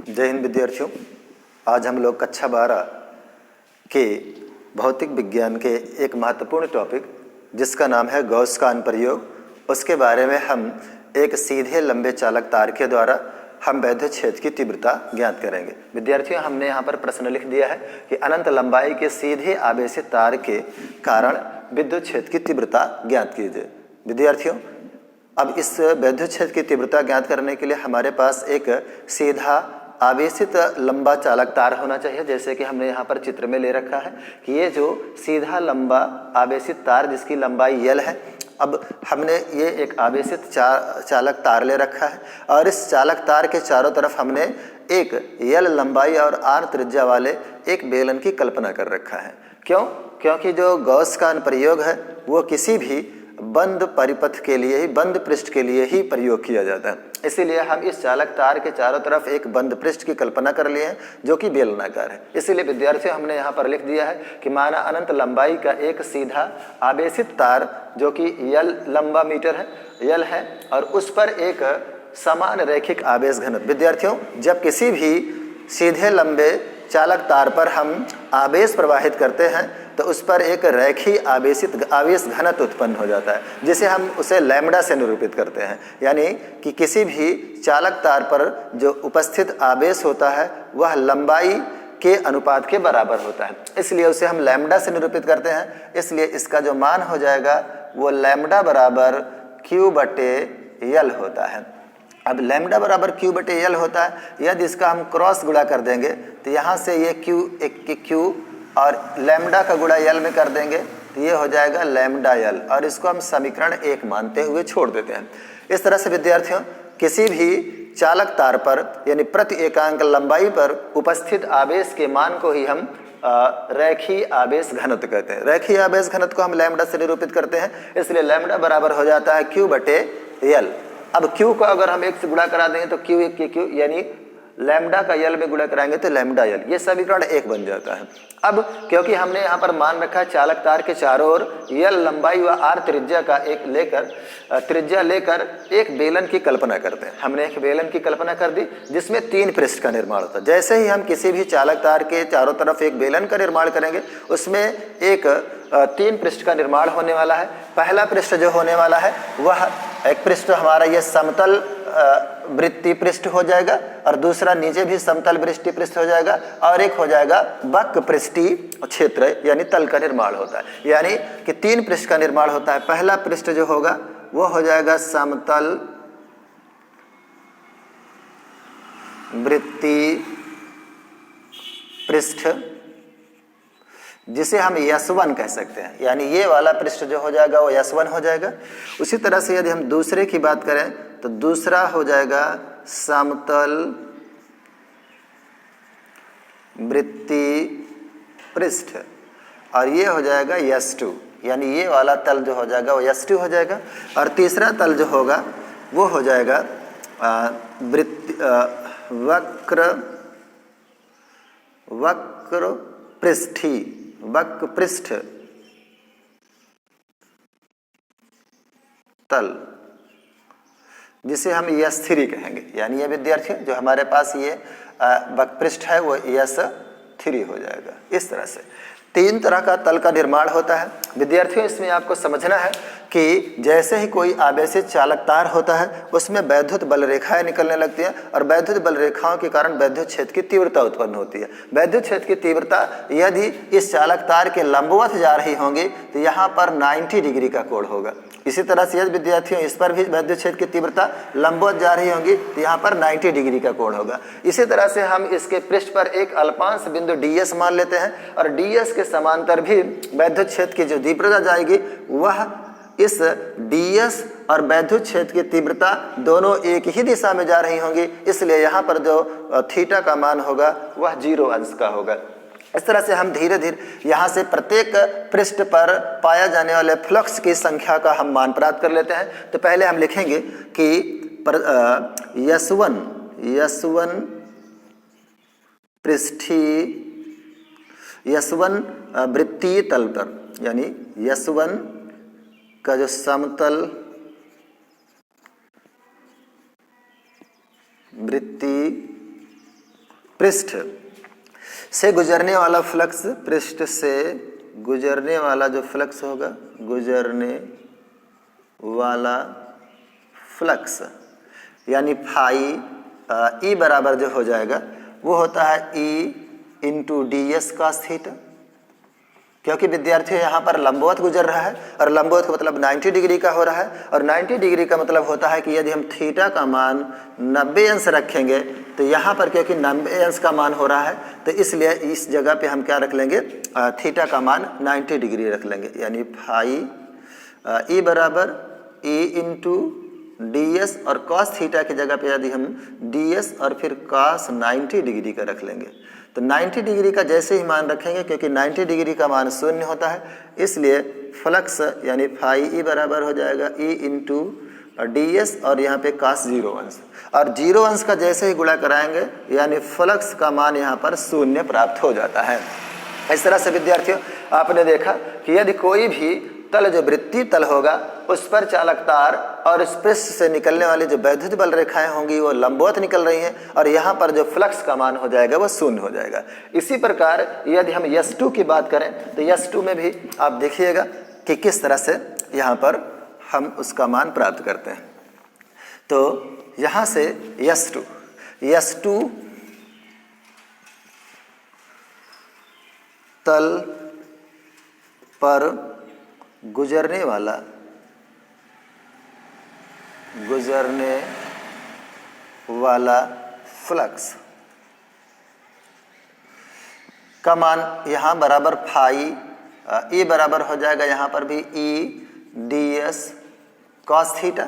जय हिंद विद्यार्थियों। आज हम लोग कक्षा 12 के भौतिक विज्ञान के एक महत्वपूर्ण टॉपिक जिसका नाम है गॉस का अनुप्रयोग, उसके बारे में हम एक सीधे लंबे चालक तार के द्वारा हम विद्युत क्षेत्र की तीव्रता ज्ञात करेंगे। विद्यार्थियों, हमने यहाँ पर प्रश्न लिख दिया है कि अनंत लंबाई के सीधे आवेशित तार के कारण विद्युत क्षेत्र की तीव्रता ज्ञात कीजिए। विद्यार्थियों, अब इस विद्युत क्षेत्र की तीव्रता ज्ञात करने के लिए हमारे पास एक सीधा आवेशित लंबा चालक तार होना चाहिए, जैसे कि हमने यहाँ पर चित्र में ले रखा है कि ये जो सीधा लंबा आवेशित तार जिसकी लंबाई L है। अब हमने ये एक आवेशित चालक तार ले रखा है और इस चालक तार के चारों तरफ हमने एक L लंबाई और R त्रिज्या वाले एक बेलन की कल्पना कर रखा है। क्यों? क्योंकि जो गॉस का अनुप्रयोग है वो किसी भी बंद परिपथ के लिए ही, बंद पृष्ठ के लिए ही प्रयोग किया जाता है। इसीलिए हम इस चालक तार के चारों तरफ एक बंद पृष्ठ की कल्पना कर लिए हैं जो कि बेलनाकार है। इसीलिए विद्यार्थियों, हमने यहाँ पर लिख दिया है कि माना अनंत लंबाई का एक सीधा आवेशित तार जो कि L लंबा मीटर है, L है, और उस पर एक समान रैखिक आवेश घनत्व। विद्यार्थियों, जब किसी भी सीधे लंबे चालक तार पर हम आवेश प्रवाहित करते हैं तो उस पर एक रैखिक आवेश घनत्व उत्पन्न हो जाता है, जिसे हम उसे लैम्बडा से निरूपित करते हैं। यानी कि किसी भी चालक तार पर जो उपस्थित आवेश होता है वह लंबाई के अनुपात के बराबर होता है, इसलिए उसे हम लैम्बडा से निरूपित करते हैं। इसलिए इसका जो मान हो जाएगा वो लैम्बडा बराबर Q/L होता है। अब लैम्बडा बराबर Q/L होता है। यदि इसका हम क्रॉस गुणा कर देंगे तो यहाँ से ये Q और लैम्बडा का गुणा L में कर देंगे तो ये हो जाएगा लैम्बडा L, और इसको हम समीकरण 1 मानते हुए छोड़ देते हैं। इस तरह से विद्यार्थियों, किसी भी चालक तार पर यानी प्रति एकांक लंबाई पर उपस्थित आवेश के मान को ही हम रैखीय आवेश घनत्व कहते हैं। रैखीय आवेश घनत्व को हम लैम्बडा से निरूपित करते हैं, इसलिए लैम्बडा बराबर हो जाता है Q/L। अब Q को अगर हम 1 से गुणा करा देंगे तो Q1 की Q यानी लैम्बडा का L में गुणा कराएंगे तो लैम्बडा L, ये समीकरण 1 बन जाता है। अब क्योंकि हमने यहाँ पर मान रखा है चालक तार के चारों ओर L लंबाई व R त्रिज्या का त्रिज्या लेकर एक बेलन की कल्पना करते हैं। हमने एक बेलन की कल्पना कर दी जिसमें 3 पृष्ठ का निर्माण होता है। जैसे ही हम किसी भी चालक तार के चारों तरफ एक बेलन का निर्माण करेंगे उसमें एक 3 पृष्ठ का निर्माण होने वाला है। पहला पृष्ठ जो होने वाला है वह एक पृष्ठ हमारा ये समतल वृत्तीय पृष्ठ हो जाएगा, और दूसरा नीचे भी समतल वृत्तीय पृष्ठ हो जाएगा, और एक हो जाएगा वक्र पृष्ठीय क्षेत्र यानी तल का निर्माण होता है। यानी कि 3 पृष्ठ का निर्माण होता है। पहला पृष्ठ जो होगा वो हो जाएगा समतल वृत्तीय पृष्ठ, जिसे हम S1 कह सकते हैं। यानी ये वाला पृष्ठ जो हो जाएगा वो S1 हो जाएगा। उसी तरह से यदि हम दूसरे की बात करें तो दूसरा हो जाएगा समतल वृत्तीय पृष्ठ, और ये हो जाएगा S2। यानी ये वाला तल जो हो जाएगा वो S2 हो जाएगा। और तीसरा तल जो होगा वो हो जाएगा वक्र पृष्ठ तल, जिसे हम S3 कहेंगे। यानी ये विद्यार्थियों, जो हमारे पास ये वक्र पृष्ठ है वो S3 हो जाएगा। इस तरह से 3 तरह का तल का निर्माण होता है। विद्यार्थियों, इसमें आपको समझना है कि जैसे ही कोई आवेशित चालक तार होता है उसमें वैद्युत बल रेखाएं निकलने लगती हैं, और वैद्युत बल रेखाओं के कारण वैद्युत क्षेत्र की तीव्रता उत्पन्न होती है। वैद्युत क्षेत्र की तीव्रता यदि इस चालक तार के लंबवत जा रही होंगी तो यहाँ पर 90 डिग्री का कोण होगा। इसी तरह से यदि विद्यार्थियों इस पर भी वैद्युत क्षेत्र की तीव्रता लंबवत जा रही होंगी तो यहाँ पर 90 डिग्री का कोण होगा। इसी तरह से हम इसके पृष्ठ पर एक अल्पांश बिंदु ds मान लेते हैं, और ds के समांतर भी वैद्युत क्षेत्र की जो तीव्रता जाएगी वह इस ds और वैद्युत क्षेत्र की तीव्रता दोनों एक ही दिशा में जा रही होंगी, इसलिए यहाँ पर जो थीटा का मान होगा वह 0 अंश का होगा। इस तरह से हम धीरे धीरे यहाँ से प्रत्येक पृष्ठ पर पाया जाने वाले फ्लक्स की संख्या का हम मान प्राप्त कर लेते हैं। तो पहले हम लिखेंगे कि S1 पृष्ठीय S1 वृत्तीय तल पर, यानी S1 का जो समतल वृत्तीय पृष्ठ से गुजरने वाला फ्लक्स, पृष्ठ से गुजरने वाला जो फ्लक्स होगा, गुजरने वाला फ्लक्स यानी फाई ई बराबर जो हो जाएगा वो होता है E into D S cos theta, क्योंकि विद्यार्थी यहाँ पर लंबवत गुजर रहा है और लंबवत का मतलब 90 डिग्री का हो रहा है और 90 डिग्री का मतलब होता है कि यदि हम थीटा का मान 90 अंश रखेंगे तो यहाँ पर क्योंकि 90 अंश का मान हो रहा है तो इसलिए इस जगह पे हम क्या रख लेंगे, थीटा का मान 90 डिग्री रख लेंगे, यानी फाई ई बराबर ई इंटू डी एस और कॉस थीटा की जगह पे यदि हम डी एस और फिर कॉस 90 डिग्री का रख लेंगे तो 90 डिग्री का जैसे ही मान रखेंगे, क्योंकि 90 डिग्री का मान शून्य होता है, इसलिए फ्लक्स यानी फाई ई बराबर हो जाएगा ई इंटू डी एस और यहाँ पे कॉस 0 अंश, और 0 अंश का जैसे ही गुणा कराएंगे यानी फ्लक्स का मान यहाँ पर शून्य प्राप्त हो जाता है। इस तरह से विद्यार्थियों आपने देखा कि यदि कोई भी तल जो वृत्तीय तल होगा उस पर चालक तार और इस पृष्ठ से निकलने वाली जो वैद्युत बल रेखाएं होंगी वो लंबवत निकल रही हैं और यहाँ पर जो फ्लक्स का मान हो जाएगा वो शून्य हो जाएगा। इसी प्रकार यदि हम S2 की बात करें तो S2 में भी आप देखिएगा कि किस तरह से यहाँ पर हम उसका मान प्राप्त करते हैं। तो यहाँ से S2 तल पर गुजरने वाला फ्लक्स का मान यहाँ बराबर फाई ई बराबर हो जाएगा यहाँ पर भी E D S cos theta,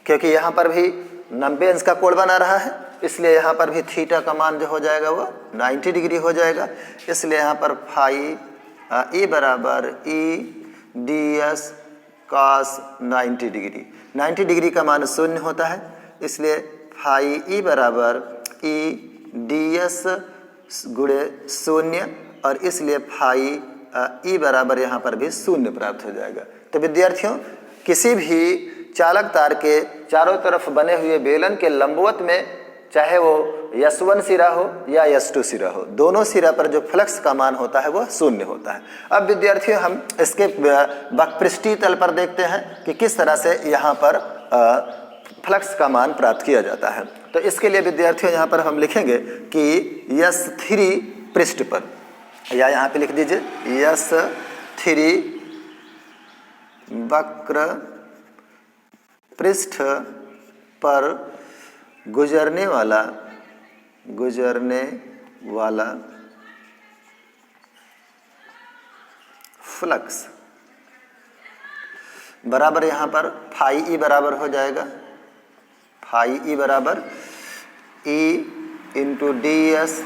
क्योंकि यहाँ पर भी 90 अंश का कोण बना रहा है इसलिए यहाँ पर भी थीटा का मान जो हो जाएगा वो 90 डिग्री हो जाएगा, इसलिए यहाँ पर फाई ई बराबर E D S cos 90 degree, 90 degree का मान शून्य होता है इसलिए फाई ई बराबर ई डी एस गुणे शून्य और इसलिए फाई ई बराबर यहाँ पर भी शून्य प्राप्त हो जाएगा। तो विद्यार्थियों किसी भी चालक तार के चारों तरफ बने हुए बेलन के लंबवत में चाहे वो S1 सिरा हो या S2 सिरा हो, दोनों सिरा पर जो फ्लक्स का मान होता है वह शून्य होता है। अब विद्यार्थियों हम इसके वक्रपृष्ठीय तल पर देखते हैं कि किस तरह से यहाँ पर फ्लक्स का मान प्राप्त किया जाता है। तो इसके लिए विद्यार्थियों यहाँ पर हम लिखेंगे कि S3 पृष्ठ पर, या यहाँ पे लिख दीजिए S3 वक्र पृष्ठ पर गुजरने वाला फ्लक्स बराबर यहाँ पर फाई ई बराबर हो जाएगा, फाई ई बराबर E into D S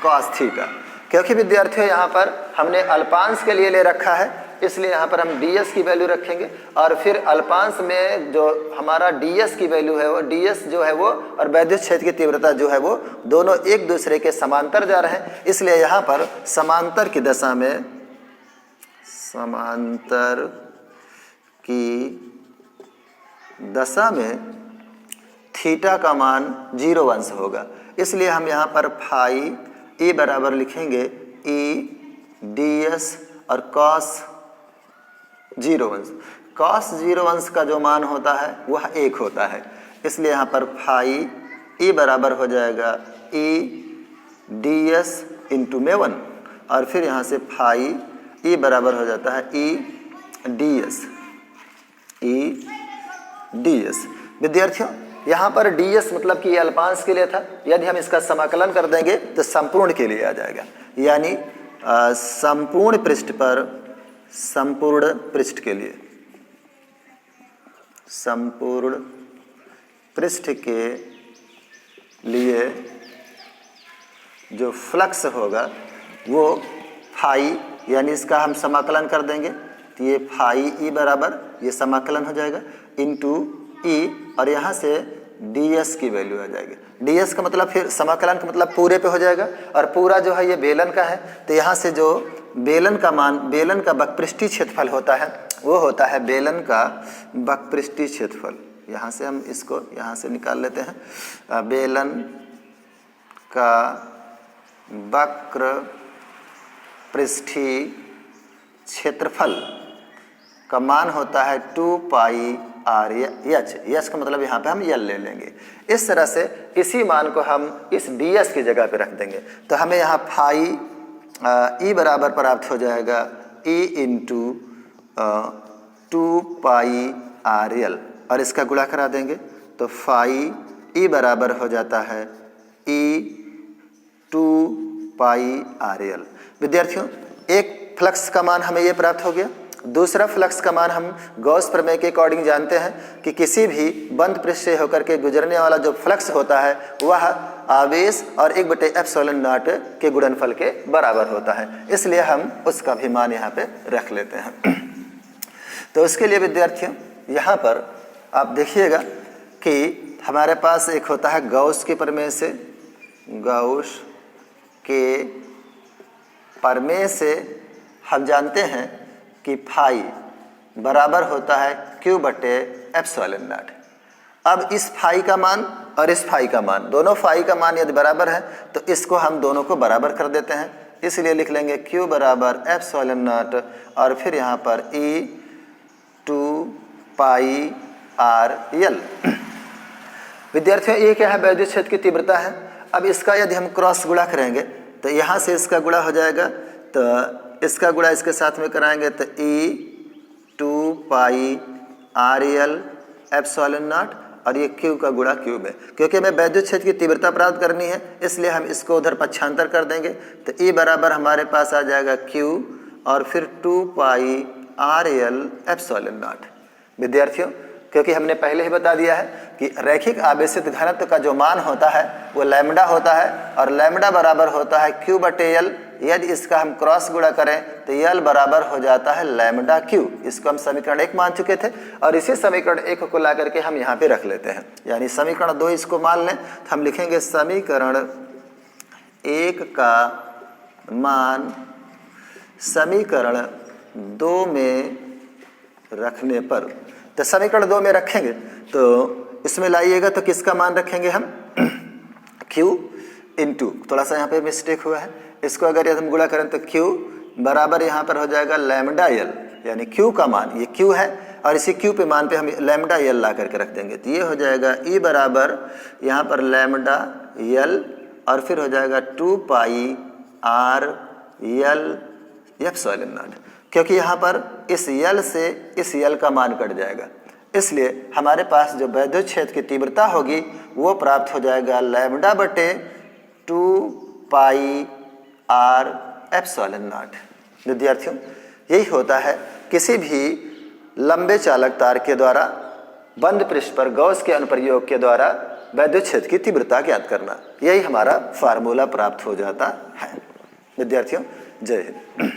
cos theta, क्योंकि विद्यार्थियों यहाँ पर हमने अल्पांश के लिए ले रखा है इसलिए यहाँ पर हम ds की वैल्यू रखेंगे और फिर अल्पांश में जो हमारा ds की वैल्यू है वो ds जो है वो और वैद्युत क्षेत्र की तीव्रता जो है वो दोनों एक दूसरे के समांतर जा रहे हैं, इसलिए यहाँ पर समांतर की दशा में थीटा का मान 0 अंश होगा, इसलिए हम यहाँ पर फाई ई बराबर लिखेंगे ई डी एस और कॉस 0 अंश, कॉस 0 अंश का जो मान होता है वह 1 होता है, इसलिए यहाँ पर फाई ई बराबर हो जाएगा ई डी एस इंटू में 1 और फिर यहाँ से फाई ई बराबर हो जाता है ई डी एस। विद्यार्थियों यहाँ पर डी एस मतलब कि ये अल्पांश के लिए था, यदि हम इसका समाकलन कर देंगे तो संपूर्ण के लिए आ जाएगा, यानी संपूर्ण पृष्ठ पर संपूर्ण पृष्ठ के लिए, संपूर्ण पृष्ठ के लिए जो फ्लक्स होगा वो फाई, यानी इसका हम समाकलन कर देंगे तो ये फाई ई बराबर ये समाकलन हो जाएगा इंटू ई और यहाँ से डी एस की वैल्यू आ जाएगी। डी एस का मतलब फिर समाकलन का मतलब पूरे पे हो जाएगा और पूरा जो है ये बेलन का है तो यहाँ से जो बेलन का मान, बेलन का वक्रपृष्ठीय क्षेत्रफल होता है वो होता है बेलन का वक्रपृष्ठीय क्षेत्रफल। यहाँ से हम इसको यहाँ से निकाल लेते हैं, बेलन का वक्र पृष्ठीय क्षेत्रफल का मान होता है 2 पाई आर एच। एच का मतलब यहाँ पे हम यल ले लेंगे। इस तरह से इसी मान को हम इस डी एस की जगह पे रख देंगे तो हमें यहाँ फाई ई बराबर प्राप्त हो जाएगा ई इंटू 2 पाई आर एल, और इसका गुणा करा देंगे तो फाई ई बराबर हो जाता है ई 2 पाई आर एल। विद्यार्थियों, एक फ्लक्स का मान हमें ये प्राप्त हो गया। दूसरा फ्लक्स का मान हम गॉस प्रमेय के अकॉर्डिंग जानते हैं कि किसी भी बंद पृष्ठ से होकर के गुजरने वाला जो फ्लक्स होता है वह आवेश और 1/ε0 के गुणनफल के बराबर होता है, इसलिए हम उसका भी मान यहाँ पे रख लेते हैं। तो उसके लिए विद्यार्थियों यहाँ पर आप देखिएगा कि हमारे पास एक होता है गॉस के प्रमेय से, गॉस के प्रमेय से हम जानते हैं कि फाई बराबर होता है Q/ε0। अब इस फाई का मान और इस फाई का मान, दोनों फाई का मान यदि बराबर है तो इसको हम दोनों को बराबर कर देते हैं, इसलिए लिख लेंगे Q बराबर ε0 और फिर यहाँ पर E 2 पाई आर एल। विद्यार्थियों, ये क्या है? वैद्युत क्षेत्र की तीव्रता है। अब इसका यदि हम क्रॉस गुणा करेंगे तो यहाँ से इसका गुणा हो जाएगा, तो इसका गुणा इसके साथ में कराएंगे तो E 2 पाई आर एल ε0 और ये Q का गुणा Q में, क्योंकि हमें वैद्युत क्षेत्र की तीव्रता प्राप्त करनी है इसलिए हम इसको उधर पक्षांतर कर देंगे तो E बराबर हमारे पास आ जाएगा Q और फिर 2 पाई आर एल ε0। विद्यार्थियों, क्योंकि हमने पहले ही बता दिया है कि रैखिक आवेशित घनत्व का जो मान होता है वो लैम्डा होता है और लैम्डा बराबर होता है Q/L। यदि इसका हम क्रॉस गुणा करें तो L बराबर हो जाता है लैम्डा Q। इसको हम समीकरण 1 मान चुके थे और इसी समीकरण 1 को ला करके हम यहाँ पे रख लेते हैं, यानी समीकरण 2 इसको मान लें तो हम लिखेंगे समीकरण 1 का मान समीकरण 2 में रखने पर, तो समीकरण 2 में रखेंगे तो इसमें लाइएगा तो किसका मान रखेंगे हम? Q इंटू, थोड़ा सा यहाँ पे मिस्टेक हुआ है, इसको अगर यदि हम गुणा करें तो Q बराबर यहाँ पर हो जाएगा लैम्डा L, यानी Q का मान ये Q है और इसी Q पे मान पे हम लैम्डा L ला करके रख देंगे तो ये हो जाएगा E बराबर यहाँ पर लैम्डा L और फिर हो जाएगा 2 पाई आर एल ε0, क्योंकि यहाँ पर इस L से इस L का मान कट जाएगा, इसलिए हमारे पास जो वैद्युत क्षेत्र की तीव्रता होगी वो प्राप्त हो जाएगा λ/2 पाई आर ε0। विद्यार्थियों, यही होता है किसी भी लंबे चालक तार के द्वारा बंद पृष्ठ पर गॉस के अनुप्रयोग के द्वारा वैद्युत क्षेत्र की तीव्रता ज्ञात करना, यही हमारा फार्मूला प्राप्त हो जाता है। विद्यार्थियों, जय हिंद।